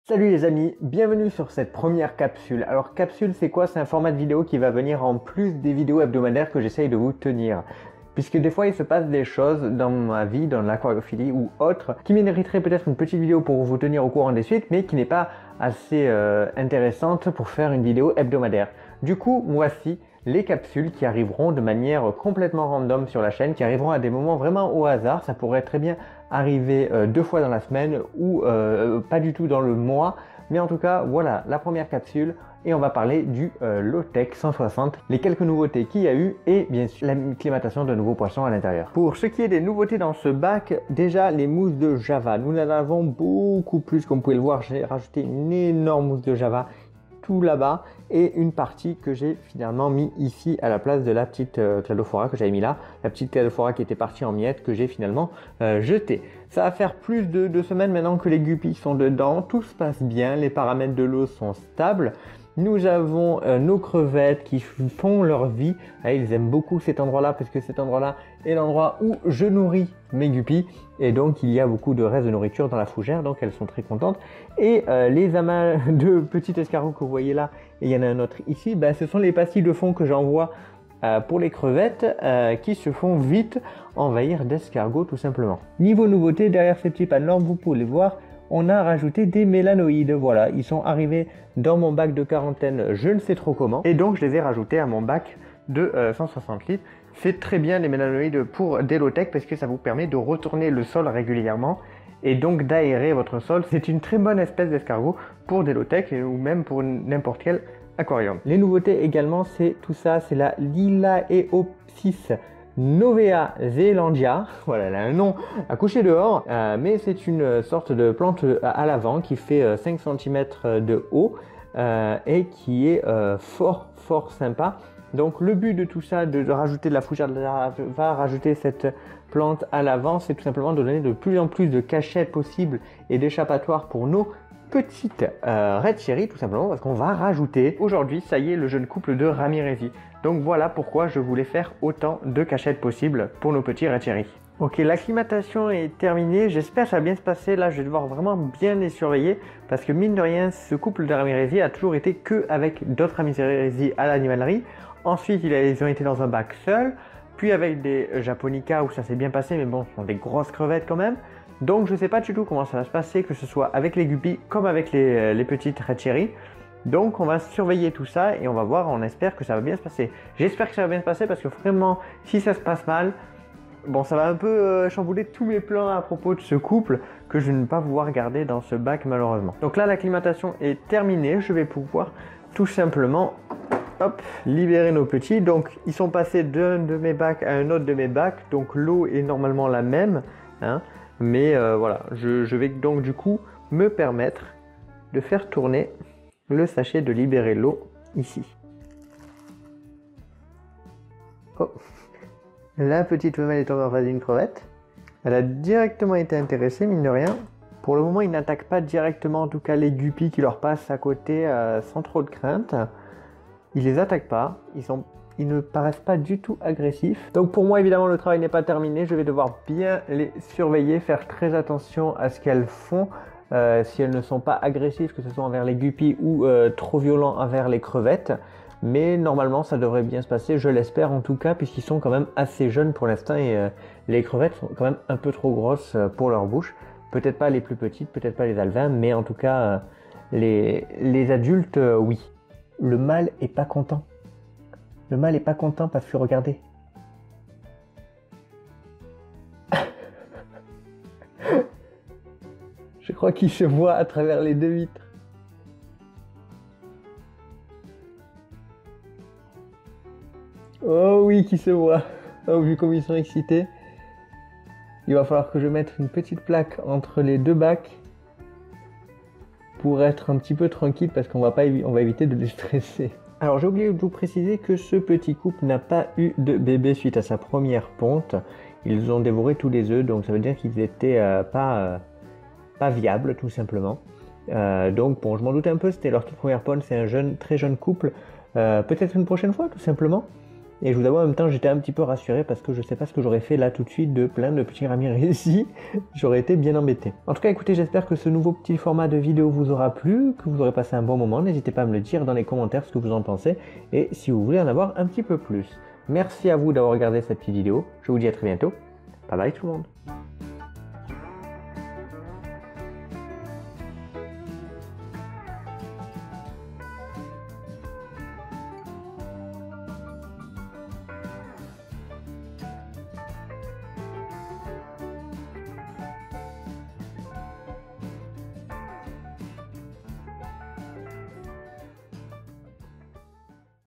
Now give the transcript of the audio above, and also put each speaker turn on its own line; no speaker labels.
Salut les amis, bienvenue sur cette première capsule. Alors capsule c'est quoi? C'est un format de vidéo qui va venir en plus des vidéos hebdomadaires que j'essaye de vous tenir. Puisque des fois il se passe des choses dans ma vie, dans l'aquariophilie ou autre, qui mériteraient peut-être une petite vidéo pour vous tenir au courant des suites, mais qui n'est pas assez intéressante pour faire une vidéo hebdomadaire. Du coup, voici les capsules qui arriveront de manière complètement random sur la chaîne, qui arriveront à des moments vraiment au hasard. Ça pourrait très bien arriver 2 fois dans la semaine ou pas du tout dans le mois. Mais en tout cas, voilà la première capsule et on va parler du Lowtech 160, les quelques nouveautés qu'il y a eu et bien sûr l'acclimatation de nouveaux poissons à l'intérieur. Pour ce qui est des nouveautés dans ce bac, déjà les mousses de Java. Nous en avons beaucoup plus, comme vous pouvez le voir. J'ai rajouté une énorme mousse de Java tout là-bas et une partie que j'ai finalement mis ici à la place de la petite Cladophora que j'avais mis là, la petite Cladophora qui était partie en miettes que j'ai finalement jetée. Ça va faire plus de 2 semaines maintenant que les guppies sont dedans, tout se passe bien, les paramètres de l'eau sont stables. Nous avons nos crevettes qui font leur vie. Ils aiment beaucoup cet endroit-là parce que cet endroit-là est l'endroit où je nourris mes guppies. Et donc, il y a beaucoup de restes de nourriture dans la fougère. Donc, elles sont très contentes. Et les amas de petits escargots que vous voyez là, et il y en a un autre ici, ce sont les pastilles de fond que j'envoie pour les crevettes qui se font vite envahir d'escargots tout simplement. Niveau nouveauté, derrière ces petits panneaux, vous pouvez les voir, on a rajouté des mélanoïdes. Voilà, ils sont arrivés dans mon bac de quarantaine, je ne sais trop comment. Et donc, je les ai rajoutés à mon bac de 160 litres. C'est très bien les mélanoïdes pour des Lowtech parce que ça vous permet de retourner le sol régulièrement et donc d'aérer votre sol. C'est une très bonne espèce d'escargot pour des Lowtech ou même pour n'importe quel aquarium. Les nouveautés également, c'est tout ça, c'est la Lilaeopsis Novea Zelandia. Voilà, elle a un nom à coucher dehors, mais c'est une sorte de plante à l'avant qui fait 5 cm de haut et qui est fort sympa. Donc le but de tout ça, de rajouter de la fougère, va rajouter cette plante à l'avant, c'est tout simplement de donner de plus en plus de cachettes possibles et d'échappatoires pour nos petites Red Cherry, tout simplement parce qu'on va rajouter aujourd'hui, ça y est, le jeune couple de Ramirezi. Donc voilà pourquoi je voulais faire autant de cachettes possibles pour nos petits Red Cherry. Ok, l'acclimatation est terminée, j'espère que ça va bien se passer. Là je vais devoir vraiment bien les surveiller parce que mine de rien, ce couple de Ramirezi a toujours été que avec d'autres Ramirezi à l'animalerie. Ensuite ils ont été dans un bac seul, puis avec des Japonica où ça s'est bien passé, mais bon, ce sont des grosses crevettes quand même. Donc je ne sais pas du tout comment ça va se passer, que ce soit avec les guppies comme avec les petites Red Cherry. Donc on va surveiller tout ça et on va voir, on espère que ça va bien se passer. J'espère que ça va bien se passer parce que vraiment, si ça se passe mal, bon, ça va un peu chambouler tous mes plans à propos de ce couple que je ne vais pas pouvoir garder dans ce bac malheureusement. Donc là, l'acclimatation est terminée, je vais pouvoir tout simplement hop, libérer nos petits. Donc ils sont passés d'un de mes bacs à un autre de mes bacs, donc l'eau est normalement la même, hein. Mais voilà, je vais donc du coup me permettre de faire tourner le sachet de libérer l'eau ici. Oh. La petite femelle est tombée en face d'une crevette. Elle a directement été intéressée, mine de rien. Pour le moment, ils n'attaquent pas directement, en tout cas les guppies qui leur passent à côté sans trop de crainte. Ils les attaquent pas, ils ne paraissent pas du tout agressifs. Donc pour moi, évidemment, le travail n'est pas terminé. Je vais devoir bien les surveiller, faire très attention à ce qu'elles font. Si elles ne sont pas agressives, que ce soit envers les guppies ou trop violents envers les crevettes. Mais normalement, ça devrait bien se passer, je l'espère en tout cas, puisqu'ils sont quand même assez jeunes pour l'instant et les crevettes sont quand même un peu trop grosses pour leur bouche. Peut-être pas les plus petites, peut-être pas les alevins, mais en tout cas, les adultes, oui. Le mâle est pas content. Le mâle est pas content parce que regardez. Je crois qu'il se voit à travers les 2 vitres. Oh oui, qui se voit. Oh, vu comme ils sont excités. Il va falloir que je mette une petite plaque entre les 2 bacs pour être un petit peu tranquille parce qu'on va éviter de les stresser. Alors j'ai oublié de vous préciser que ce petit couple n'a pas eu de bébé suite à sa première ponte. Ils ont dévoré tous les œufs, donc ça veut dire qu'ils n'étaient pas viables tout simplement. Donc bon, je m'en doutais un peu, c'était leur toute première ponte, c'est un très jeune couple. Peut-être une prochaine fois tout simplement. Et je vous avoue en même temps j'étais un petit peu rassuré parce que je sais pas ce que j'aurais fait là tout de suite de plein de petits Ramirez ici. J'aurais été bien embêté. En tout cas écoutez, j'espère que ce nouveau petit format de vidéo vous aura plu, que vous aurez passé un bon moment. N'hésitez pas à me le dire dans les commentaires ce que vous en pensez et si vous voulez en avoir un petit peu plus. Merci à vous d'avoir regardé cette petite vidéo. Je vous dis à très bientôt. Bye bye tout le monde.